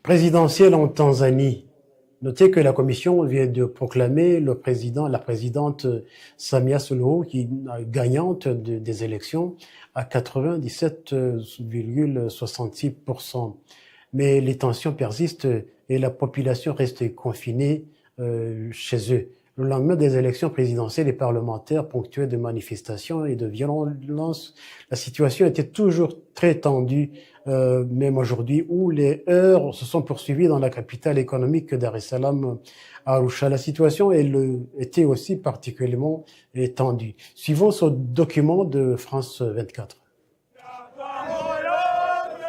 Présidentielle en Tanzanie. Notez que la commission vient de proclamer la présidente Samia Suluhu gagnante des élections à 97,66%. Mais les tensions persistent et la population reste confinée chez eux. Le lendemain des élections présidentielles et parlementaires ponctuées de manifestations et de violences, la situation était toujours très tendue, même aujourd'hui, où les heurts se sont poursuivis dans la capitale économique Dar es Salaam, Arusha. La situation était aussi particulièrement tendue. Suivons ce document de France 24.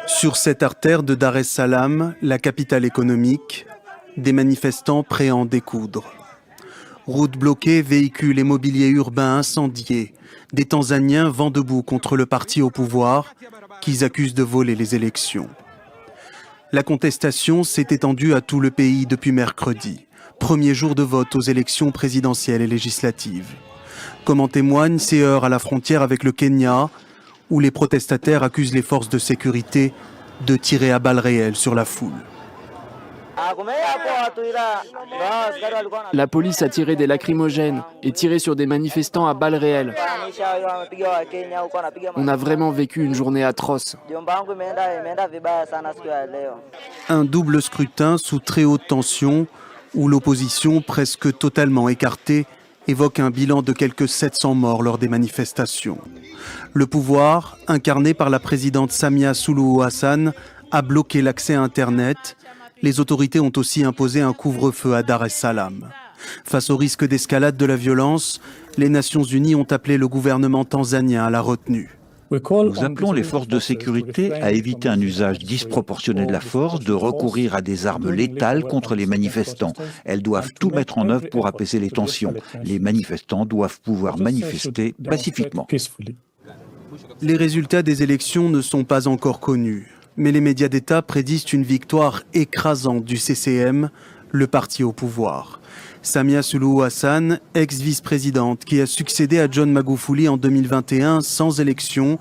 Sur cette artère de Dar es Salaam, la capitale économique, des manifestants prêts à en découdre. Routes bloquées, véhicules et mobilier urbain incendiés, des Tanzaniens vent debout contre le parti au pouvoir qu'ils accusent de voler les élections. La contestation s'est étendue à tout le pays depuis mercredi, premier jour de vote aux élections présidentielles et législatives. Comme en témoignent ces heurts à la frontière avec le Kenya, où les protestataires accusent les forces de sécurité de tirer à balles réelles sur la foule. La police a tiré des lacrymogènes et tiré sur des manifestants à balles réelles. On a vraiment vécu une journée atroce. Un double scrutin sous très haute tension où l'opposition, presque totalement écartée, évoque un bilan de quelques 700 morts lors des manifestations. Le pouvoir, incarné par la présidente Samia Suluhu Hassan, a bloqué l'accès à Internet. Les autorités ont aussi imposé un couvre-feu à Dar es Salaam. Face au risque d'escalade de la violence, les Nations Unies ont appelé le gouvernement tanzanien à la retenue. Nous appelons les forces de sécurité à éviter un usage disproportionné de la force, de recourir à des armes létales contre les manifestants. Elles doivent tout mettre en œuvre pour apaiser les tensions. Les manifestants doivent pouvoir manifester pacifiquement. Les résultats des élections ne sont pas encore connus, mais les médias d'État prédisent une victoire écrasante du CCM, le parti au pouvoir. Samia Suluhu Hassan, ex-vice-présidente qui a succédé à John Magufuli en 2021 sans élection,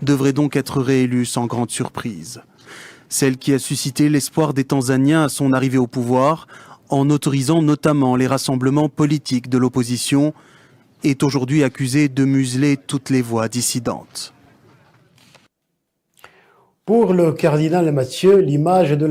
devrait donc être réélue sans grande surprise. Celle qui a suscité l'espoir des Tanzaniens à son arrivée au pouvoir, en autorisant notamment les rassemblements politiques de l'opposition, est aujourd'hui accusée de museler toutes les voix dissidentes. Pour le cardinal Mathieu, l'image de